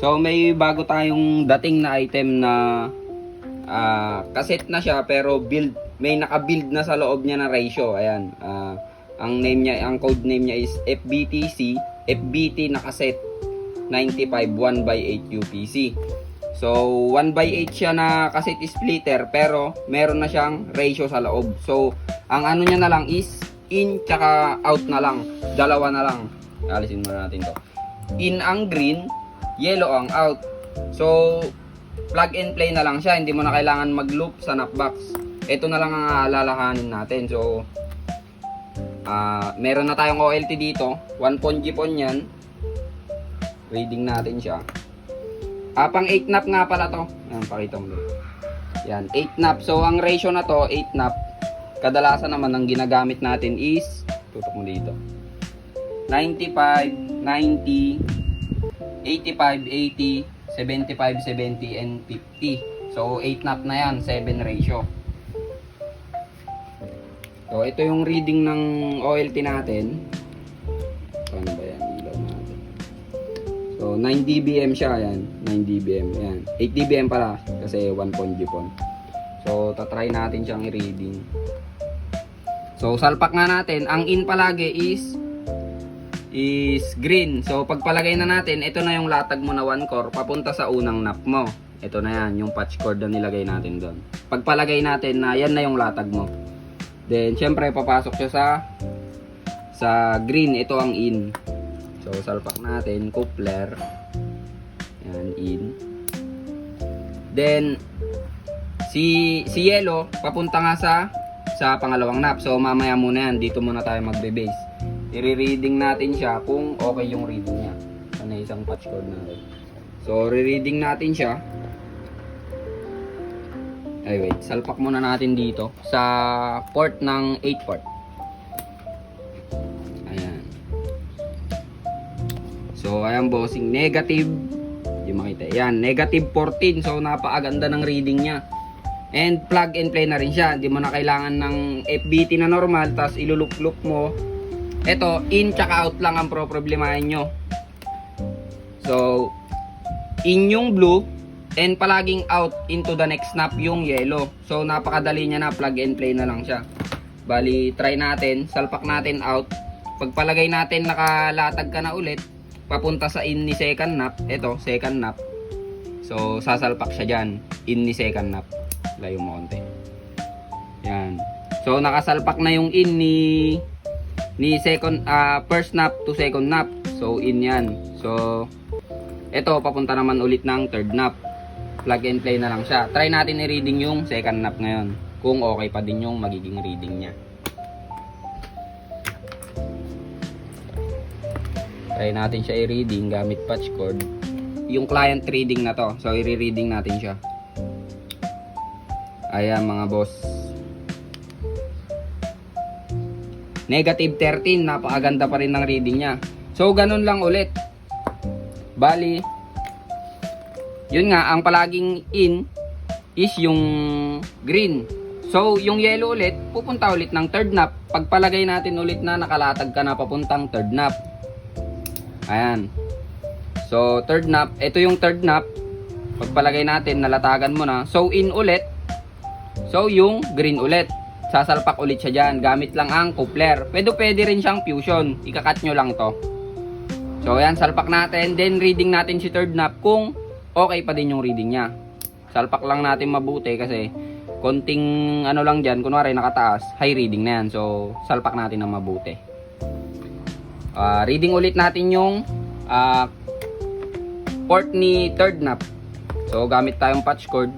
So may bago tayong dating na item na cassette na siya pero build, may naka-build na sa loob niya na ratio. Ayan. Ang name niya, ang code name niya is FBTC, FBT na cassette 95 1/8 UPC. So 1/8 siya na cassette splitter pero meron na siyang ratio sa loob. So ang ano niya na lang is in tsaka out na lang. Dalawa na lang. Alisin muna natin to. In ang green, yellow ang out. So plug and play na lang siya, hindi mo na kailangan mag-loop sa knockbox. Ito na lang ang aalalahanin natin. So meron na tayong OLT dito, 1 pon yan. Reading natin siya. Pang 8 nap nga pala to. Ayan, pakita mo dito. Yan, 8 nap. So ang ratio na to, 8 nap. Kadalasan naman ang ginagamit natin is, tutok mo dito, 95, 90, 85, 80, 75, 70, and 50. So 8 nap na yan, 7 ratio. So ito yung reading ng OLT natin. Paano ba yan? Ilaw natin. So 9 dBm siya, yan. 9 dBm, yan. 8 dBm pala kasi 1 pon. So tatry natin siyang i-reading. So salpak nga natin, ang in palagi is green. So pagpalagay na natin, ito na yung latag mo na 1 core papunta sa unang nap mo. Ito na yan, yung patch cord na nilagay natin doon. Pagpalagay natin na yan na yung latag mo. Then syempre papasok siya sa green, ito ang in. So salpak natin, coupler. Yan, in. Then si yellow papunta nga sa pangalawang nap. So mamaya muna yan, dito muna tayo magbe-base. I-reading natin siya kung okay yung reading niya. Ano isang patch cord natin. So re-reading natin siya. Ay wait, salpak muna natin dito sa port ng 8 port. Ayan. So ayan bossing, negative. Hindi makita. Ayan, negative 14. So napakaganda ng reading niya. And plug and play na rin siya. Hindi mo na kailangan ng FBT na normal, tapos ilulup-loop mo. Ito, in tsaka out lang ang problemahin nyo. So, in yung blue, and palaging out into the next snap yung yellow. So, napakadali niya na, plug and play na lang siya. Bali, try natin, salpak natin out. Pagpalagay natin, nakalatag ka na ulit, papunta sa in ni second nap. Ito, second nap. So, sasalpak siya dyan, in ni second nap. Layo mo konti. Yan. So nakasalpak na yung in ni second first nap to second nap. So in yan. So ito papunta naman ulit ng third nap. Plug and play na lang siya. Try natin i-reading yung second nap ngayon. Kung okay pa din yung magiging reading niya. Try natin siya i-reading gamit patch cord. Yung client reading na to. So i-reading natin siya. Ayan mga boss. Negative 13. Napakaganda pa rin ng reading niya. So ganun lang ulit. Bali, yun nga, ang palaging in is yung green. So yung yellow ulit, pupunta ulit ng third nap. Pagpalagay natin ulit na nakalatag ka na papuntang third nap. Ayan. So third nap, ito yung third nap. Pagpalagay natin, nalatagan mo na. So in ulit. So yung green ulit, sasalpak ulit siya dyan. Gamit lang ang coupler. Pwede rin siyang fusion. Ikakat nyo lang to. So ayan, salpak natin. Then reading natin si third nap kung okay pa din yung reading niya. Salpak lang natin mabuti kasi konting ano lang dyan. Kunwari nakataas, high reading na yan. So salpak natin ng mabuti. Reading ulit natin yung port ni third nap. So gamit tayong patch cord.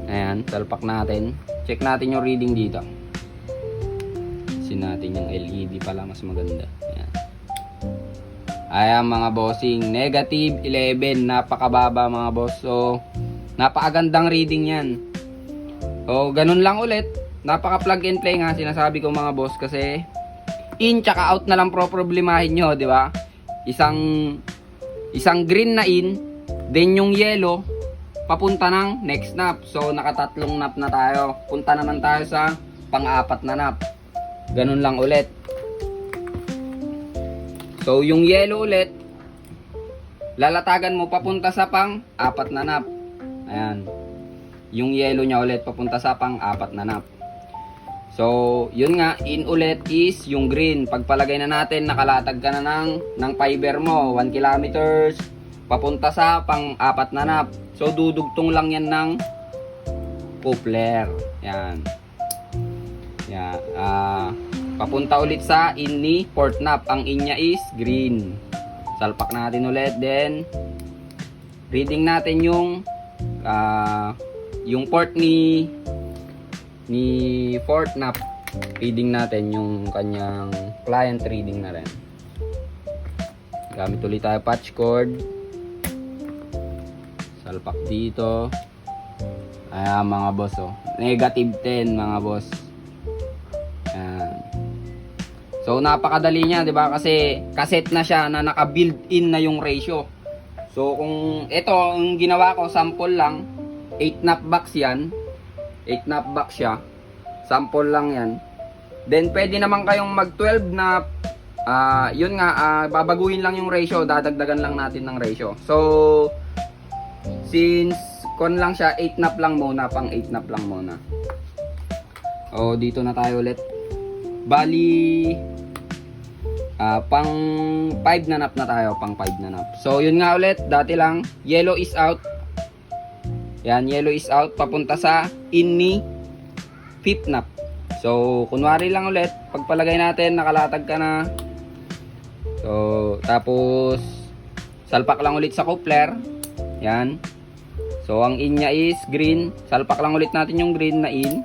Ayan, salpak natin. Check natin yung reading dito. Sin natin yung LED pala, mas maganda. Ayan. Ayan mga bossing, negative 11. Napakababa mga boss. So, napakagandang reading yan. So, ganun lang ulit. Napaka plug and play nga, sinasabi ko mga boss. Kasi, in tsaka out na lang problemahin nyo, di ba? Isang green na in, then yung yellow, papunta ng next nap. So nakatatlong nap na tayo. Punta naman tayo sa pang-apat na nap. Ganun lang ulit. So yung yellow ulit, lalatagan mo papunta sa pang-apat na nap. Ayan. Yung yellow niya ulit papunta sa pang-apat na nap. So, yun nga, in ulit is yung green. Pagpalagay na natin, nakalatag ka na ng fiber mo, 1 kilometers, papunta sa pang-apat na nap. So, dudugtong lang yan ng coupler. Yan. Yan. Papunta ulit sa in ni fourth nap. Ang in niya is green. Salpak natin ulit. Then, reading natin yung port ni fourth nap. Reading natin yung kanyang client reading na rin. Gamit ulit tayo patch cord. Salpak dito. Ayan mga boss, oh. Negative 10 mga boss. Ayan. So napakadali niya, 'di ba? Kasi cassette na siya na naka-built-in na yung ratio. So kung ito ang ginawa ko, sample lang, 8 nap box 'yan. 8 nap box siya. Sample lang 'yan. Then pwede naman kayong mag 12 nap. Yun nga, babaguhin lang yung ratio, dadagdagan lang natin ng ratio. So since kon lang siya, 8 nap lang muna, pang 8 nap lang muna. O dito na tayo ulit. Bali pang 5 na nap na tayo, pang 5 na nap. So yun nga ulit, dati lang yellow is out. Yan, yellow is out papunta sa in ni fifth nap. So kunwari lang ulit, pagpalagay natin, nakalatag ka na. So tapos salpak lang ulit sa coupler. Yan. So ang in niya is green, salpak lang ulit natin yung green na in.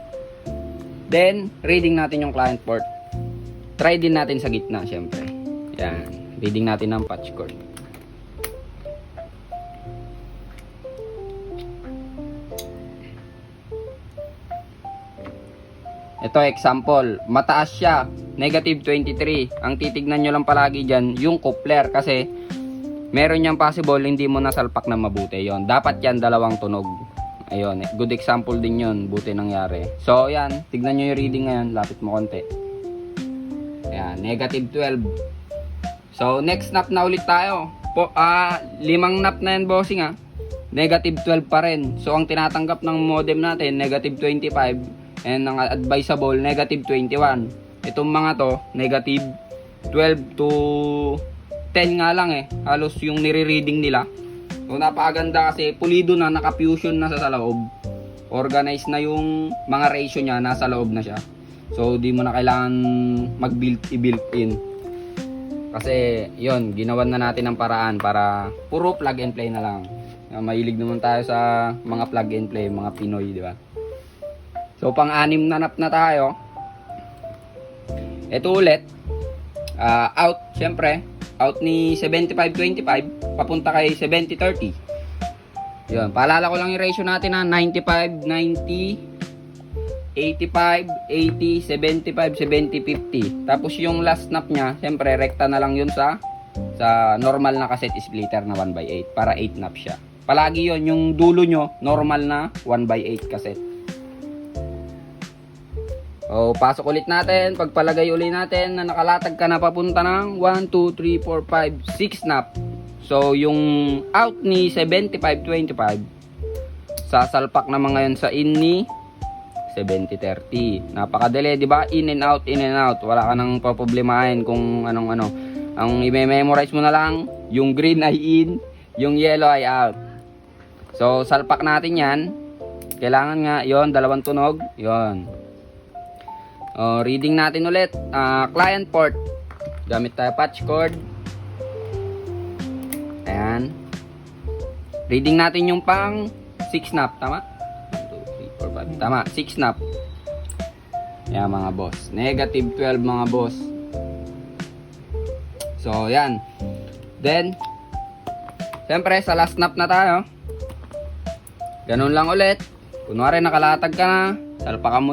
Then reading natin yung client port. Try din natin sa gitna, syempre. Yan. Reading natin ng patch cord. Ito example, mataas siya, negative 23. Ang titignan nyo lang palagi dyan, yung coupler, kasi meron niyang possible hindi mo nasalpak na mabuti. Yon, dapat yan dalawang tunog. Ayun, good example din yun, buti nangyari. So yan, tignan nyo yung reading ngayon, lapit mo konti. Ayan, negative 12. So next nap na ulit tayo. 5 nap na yan bossing ha. Negative 12 pa rin. So ang tinatanggap ng modem natin, negative 25. And ang advisable, negative 21. Itong mga to, negative 12 to 10 nga lang eh. Halos yung nire-reading nila. So napakaganda kasi pulido na, naka-fusion na sa loob. Organized na yung mga ratio niya, nasa loob na siya. So di mo na kailangan i-built-in. Kasi yon, ginawan na natin ng paraan para puro plug and play na lang. Mahilig naman tayo sa mga plug and play, mga Pinoy, di ba? So pang-anim na nap na tayo. Ito ulit, out, syempre, out ni 75-25, papunta kay 70-30. Yun, paalala ko lang yung ratio natin na 95-90, 85-80, 75-70-50. Tapos yung last snap nya, syempre, rekta na lang yun sa normal na cassette splitter na 1/8 para 8 nap siya. Palagi yun, yung dulo nyo, normal na 1/8 cassette. O, pasok ulit natin, pagpalagay ulit natin na nakalatag ka na papunta ng 1, 2, 3, 4, 5, 6 snap. So, yung out ni 75-25, sasalpak naman ngayon sa in ni 70-30. Napakadali, di ba? In and out, in and out. Wala ka nang problemahin kung anong ano. Ang i-memorize mo na lang, yung green ay in, yung yellow ay out. So, salpak natin yan. Kailangan nga, yon, dalawang tunog, yon. Reading natin ulit, client port. Gamit tayo patch cord. Ayan. Reading natin yung pang 6 snap, tama? 1, 2, 3, 4, 5. Tama, 6 snap. Ayan mga boss. Negative 12 mga boss. So, yan. Then, siyempre, sa last snap na tayo. Ganun lang ulit. Kunwari, nakalatag ka na. Salpakan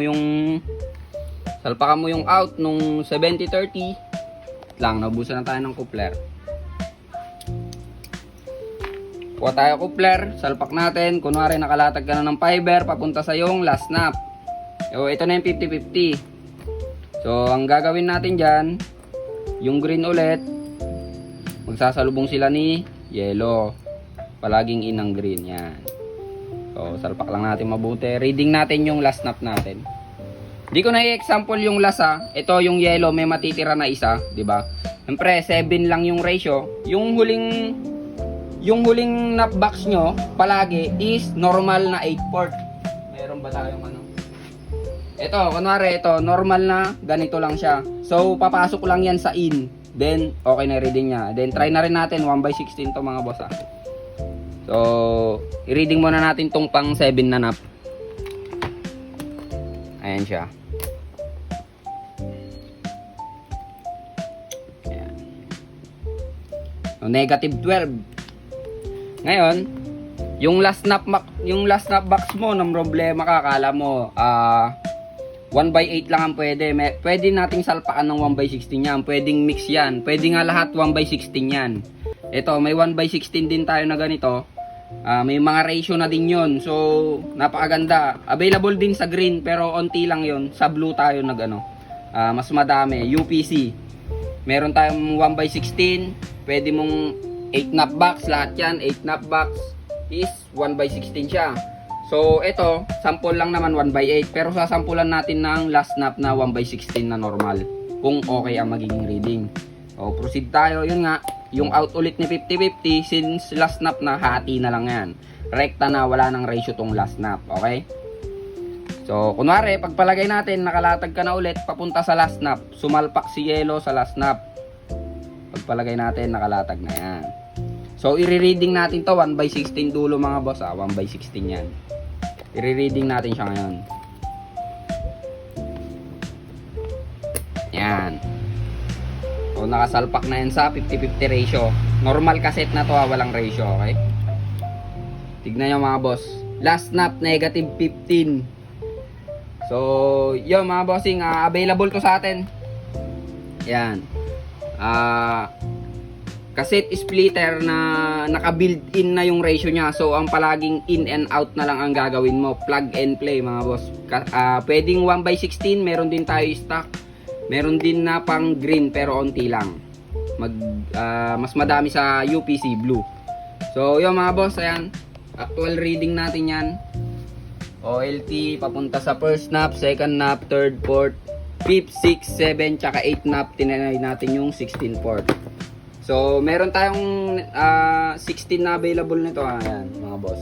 mo yung out nung 70-30 lang, naubusan na tayo ng coupler. Kuha tayo coupler, salpak natin, kunwari nakalatag ka na ng fiber papunta sa yung last snap. Ito na yung 50-50. So ang gagawin natin dyan, yung green ulit, magsasalubong sila ni yellow. Palaging in ang green. Yan. So, salpak lang natin mabuti. Reading natin yung last snap natin. Di ko na i-example yung last Ito yung yellow, may matitira na isa, 'di ba? Siyempre, 7 lang yung ratio. Yung huling nap box nyo palagi is normal na 8 port. Meron ba tayong ano? Ito, kunwari ito, normal na ganito lang siya. So, papasok lang yan sa in. Then, okay na reading niya. Then, try na rin natin 1/16 to mga boss So, i-reading muna natin tong pang 7 na nap. Ayan siya. Ayan. So, negative 12. Ngayon, yung last snap box mo ng problema ka, akala mo 1/8 lang ang pwede. Pwede nating salpakan ng 1/16 yan. Pwedeng mix yan. Pwede nga lahat 1/16 yan. Ito, may 1/16 din tayo na ganito. May mga ratio na din yon. So, napakaganda. Available din sa green, pero onti lang yon. Sa blue tayo mas madami. UPC. Meron tayong 1/16. Pwede mong 8 nap box. Lahat yan, 8 nap box is 1/16 siya. So, ito, sample lang naman 1/8. Pero sasampulan natin ng last snap na 1/16 na normal. Kung okay ang magiging reading. So, proceed tayo. Yun nga, yung out ulit ni 50-50, since last snap na, hati na lang yan. Rekta na, wala nang ratio tong last snap. Okay? So, kunwari, pagpalagay natin, nakalatag ka na ulit, papunta sa last snap. Sumalpak si yellow sa last snap. Pagpalagay natin, nakalatag na yan. So, i-reading natin to 1/16 dulo mga boss. 1/16 yan. I-reading natin siya ngayon. Yan. So, nakasalpak na yan sa 50-50 ratio. Normal cassette na to walang ratio, okay? Tignan nyo mga boss. Last snap, negative 15. So, yun mga bossing, available to sa atin. Yan. Cassette splitter na naka-built-in na yung ratio niya. So, ang palaging in and out na lang ang gagawin mo. Plug and play mga boss. Pwedeng 1/16, meron din tayo stock. Meron din na pang green pero onti lang. Mas madami sa UPC blue. So, yun mga boss, ayan. Actual reading natin yan. OLT papunta sa first nap, second nap, third port, 5th, 6th, 7, tsaka 8 nap. Tinanay natin yung 16 port. So, meron tayong 16 na available nito. Ayan, mga boss.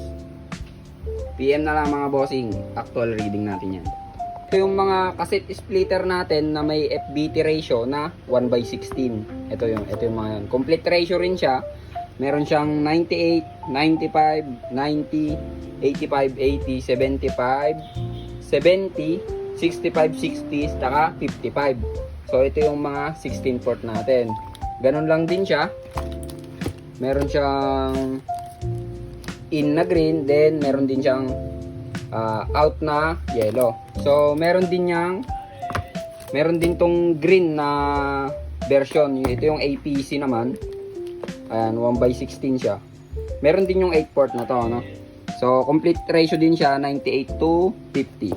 PM na lang mga bossing. Actual reading natin yan. Ito yung mga cassette splitter natin na may FBT ratio na 1/16. Ito yung mga yun. Complete ratio rin siya. Meron siyang 98, 95, 90, 85, 80, 75, 70, 65, 60, saka 55. So, ito yung mga 16 port natin. Ganon lang din siya. Meron siyang in na green, then meron din siyang out na yellow. So, meron din tong green na version. Ito yung APC naman. Ayan, 1/16 siya. Meron din yung 8 port na to, no? So, complete ratio din siya, 98 to 50.